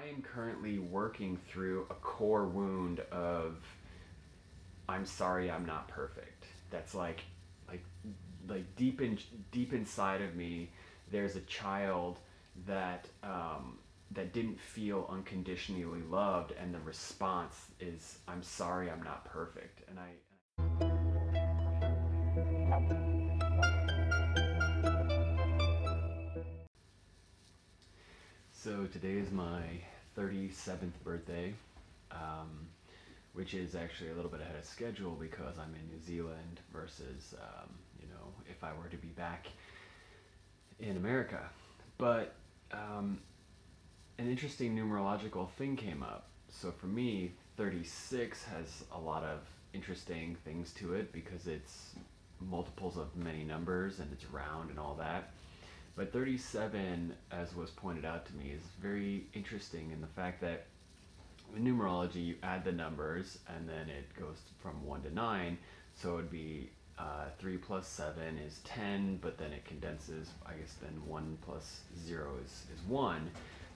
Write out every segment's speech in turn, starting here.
am currently working through a core wound of I'm sorry I'm not perfect. That's like like deep inside of me there's a child that that didn't feel unconditionally loved, and the response is I'm sorry I'm not perfect. And I So today is my 37th birthday, um, which is actually a little bit ahead of schedule because I'm in New Zealand versus, if I were to be back in America. But um, an interesting numerological thing came up. So for me, 36 has a lot of interesting things to it because it's multiples of many numbers and it's round and all that. But 37, as was pointed out to me, is very interesting in the fact that in numerology you add the numbers and then it goes from 1 to 9. So it would be 3 plus 7 is 10, but then it condenses, I guess then 1 plus 0 is 1,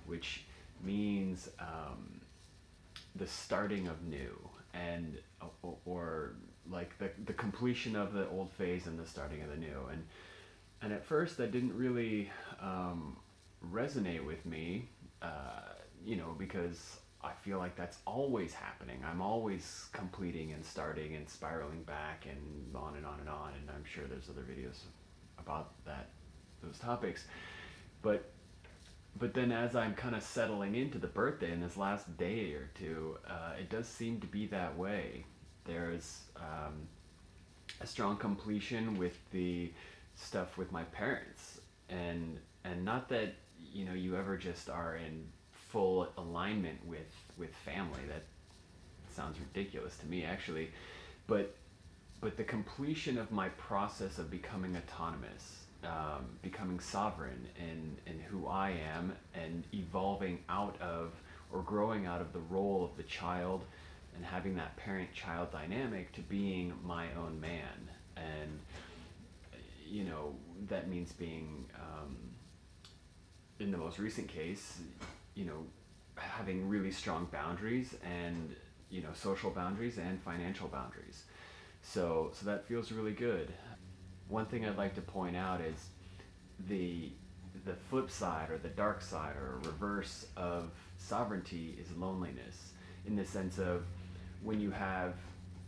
which means the starting of new, and or like the completion of the old phase and the starting of the new. And at first that didn't really resonate with me, because I feel like that's always happening. I'm always completing and starting and spiraling back and on and on and on. And I'm sure there's other videos about those topics. But then as I'm kind of settling into the birthday in this last day or two, it does seem to be that way. There's a strong completion with the stuff with my parents, and not that you ever just are in full alignment with family. That sounds ridiculous to me, actually, but the completion of my process of becoming autonomous, becoming sovereign in who I am, and evolving out of or growing out of the role of the child and having that parent-child dynamic to being my own man. And that means being, in the most recent case, having really strong boundaries, and social boundaries and financial boundaries. So that feels really good. One thing I'd like to point out is the flip side, or the dark side, or reverse of sovereignty is loneliness, in the sense of when you have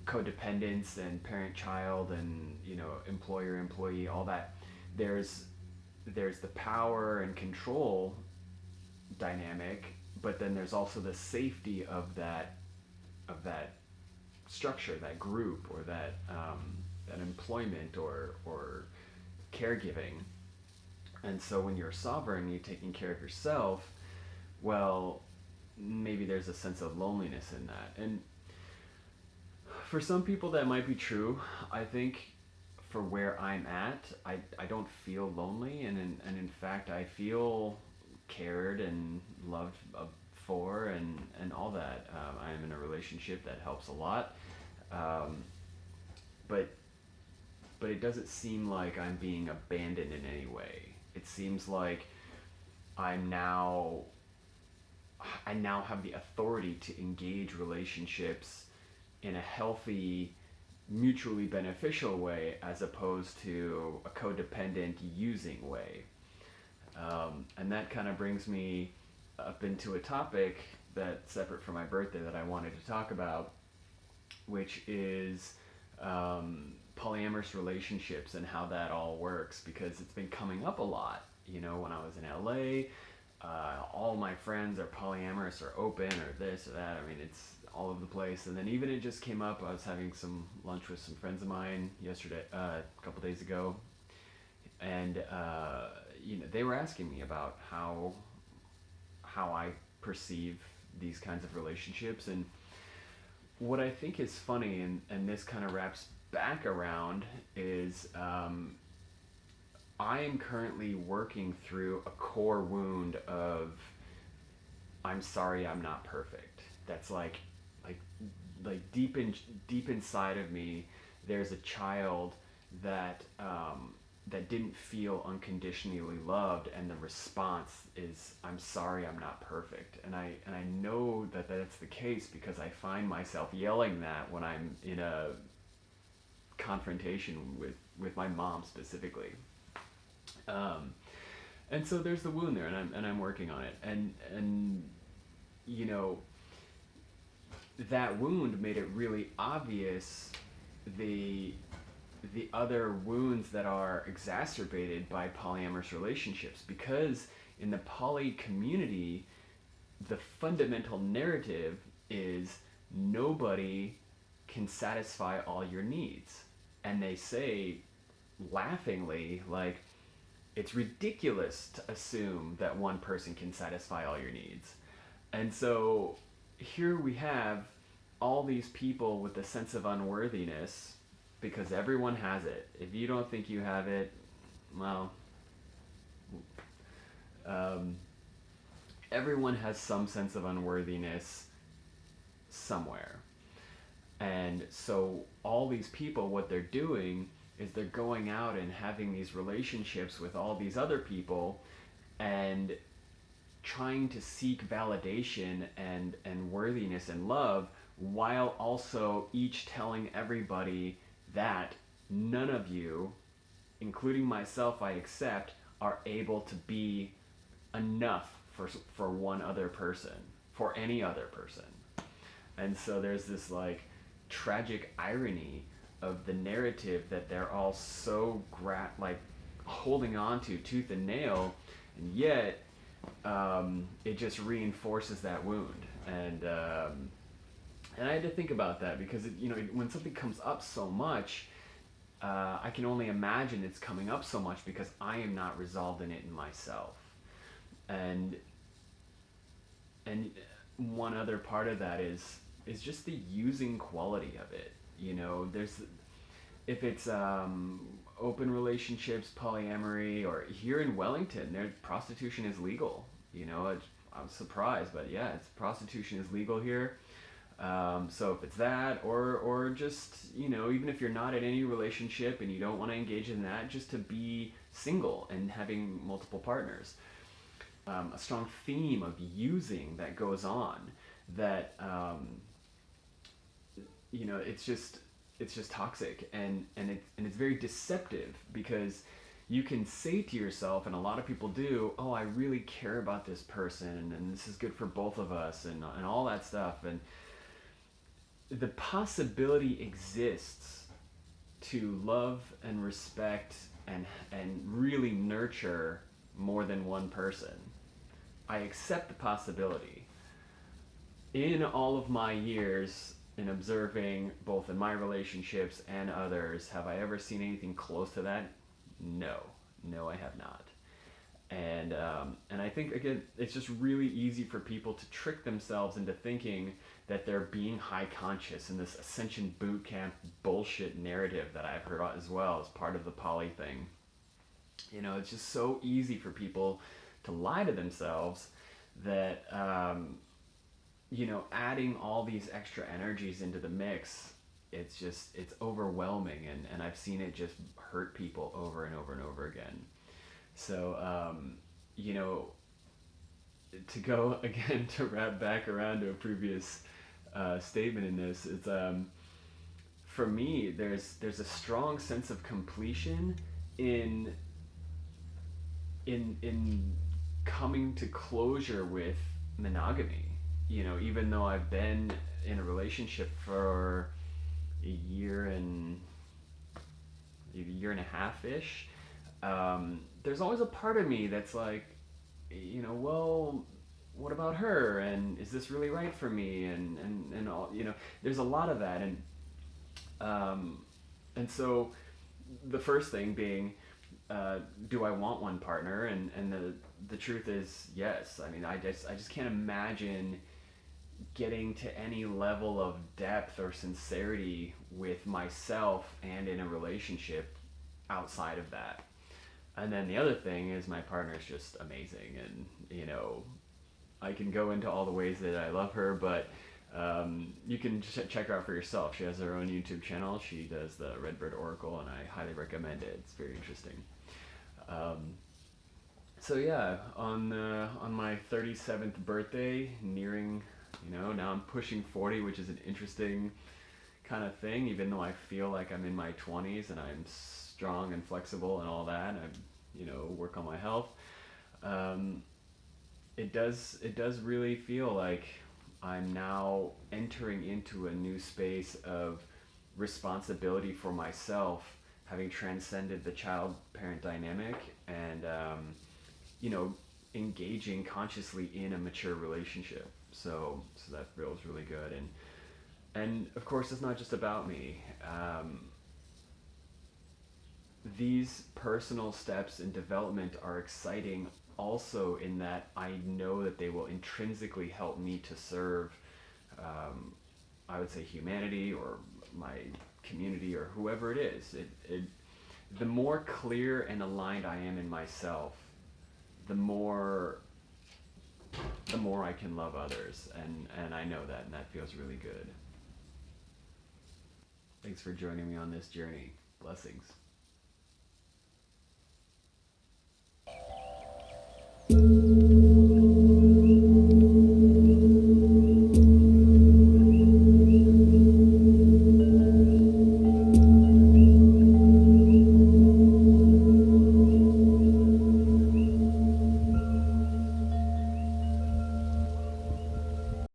codependence and parent-child and employer-employee, all that, there's the power and control dynamic, but then there's also the safety of that structure, that group, or that employment or caregiving. And so when you're sovereign, you're taking care of yourself, well, maybe there's a sense of loneliness in that. And for some people that might be true. I think for where I'm at, I don't feel lonely, and in fact I feel cared and loved for, and all that. I'm in a relationship that helps a lot, but it doesn't seem like I'm being abandoned in any way. It seems like I now have the authority to engage relationships in a healthy, mutually beneficial way, as opposed to a codependent using way. And that kind of brings me up into a topic that's separate from my birthday that I wanted to talk about, which is polyamorous relationships and how that all works, because it's been coming up a lot. When I was in LA, all my friends are polyamorous or open or this or that. I mean, it's all over the place. And then even it just came up. I was having some lunch with some friends of mine yesterday, a couple days ago, and they were asking me about how I perceive these kinds of relationships. And what I think is funny, and this kind of wraps back around, is I am currently working through a core wound of I'm sorry I'm not perfect. That's like deep inside of me, there's a child that that didn't feel unconditionally loved, and the response is, I'm sorry, I'm not perfect. And I know that that's the case because I find myself yelling that when I'm in a confrontation with my mom specifically. um, and so there's the wound there, and I'm working on it. And you know, that wound made it really obvious the the other wounds that are exacerbated by polyamorous relationships, because in the poly community the fundamental narrative is nobody can satisfy all your needs. And they say laughingly, like, it's ridiculous to assume that one person can satisfy all your needs. And so here we have all these people with a sense of unworthiness, because everyone has it. If you don't think you have it, well, um, everyone has some sense of unworthiness somewhere. And so all these people, what they're doing is they're going out and having these relationships with all these other people and trying to seek validation and worthiness and love, while also each telling everybody that none of you, including myself, I accept, are able to be enough for one other person, for any other person. And so there's this like tragic irony of the narrative that they're all so like holding on to tooth and nail, and yet it just reinforces that wound. And I had to think about that because when something comes up so much, I can only imagine it's coming up so much because I am not resolved in it in myself. And one other part of that is just the using quality of it. There's, if it's open relationships, polyamory, or here in Wellington, there prostitution is legal. I was surprised, but yeah, prostitution is legal here. So if it's that, or just even if you're not in any relationship and you don't want to engage in that, just to be single and having multiple partners. A strong theme of using that goes on, that it's just toxic, and it's very deceptive, because you can say to yourself, and a lot of people do, oh, I really care about this person, and this is good for both of us, and all that stuff. And the possibility exists to love and respect and really nurture more than one person. I accept the possibility. In all of my years in observing, both in my relationships and others, have I ever seen anything close to that? No, I have not. And I think, again, it's just really easy for people to trick themselves into thinking that they're being high conscious in this ascension boot camp bullshit narrative that I've heard as well as part of the poly thing. It's just so easy for people to lie to themselves that, adding all these extra energies into the mix, it's overwhelming, and I've seen it just hurt people over and over and over again. So, to go again, to wrap back around to a previous statement in this, it's for me, there's a strong sense of completion in coming to closure with monogamy. Even though I've been in a relationship for a year and a half ish, there's always a part of me that's like, well, what about her, and is this really right for me, and all, there's a lot of that. And so the first thing being, do I want one partner? And the truth is yes. I mean, I just can't imagine getting to any level of depth or sincerity with myself and in a relationship outside of that. And then the other thing is, my partner is just amazing, and I can go into all the ways that I love her, but You can check her out for yourself. She has her own YouTube channel. She does the Redbird Oracle, and I highly recommend it. It's very interesting. Um, so yeah, on my 37th birthday, nearing, now I'm pushing 40, which is an interesting kind of thing. Even though I feel like I'm in my 20s and I'm strong and flexible and all that, and I, work on my health. Um, it does really feel like I'm now entering into a new space of responsibility for myself, having transcended the child parent dynamic, and you know engaging consciously in a mature relationship. So that feels really good, and of course it's not just about me. These personal steps in development are exciting also in that I know that they will intrinsically help me to serve, um, I would say, humanity or my community or whoever it is. The more clear and aligned I am in myself, the more the more I can love others, and I know that, and that feels really good. Thanks for joining me on this journey. Blessings.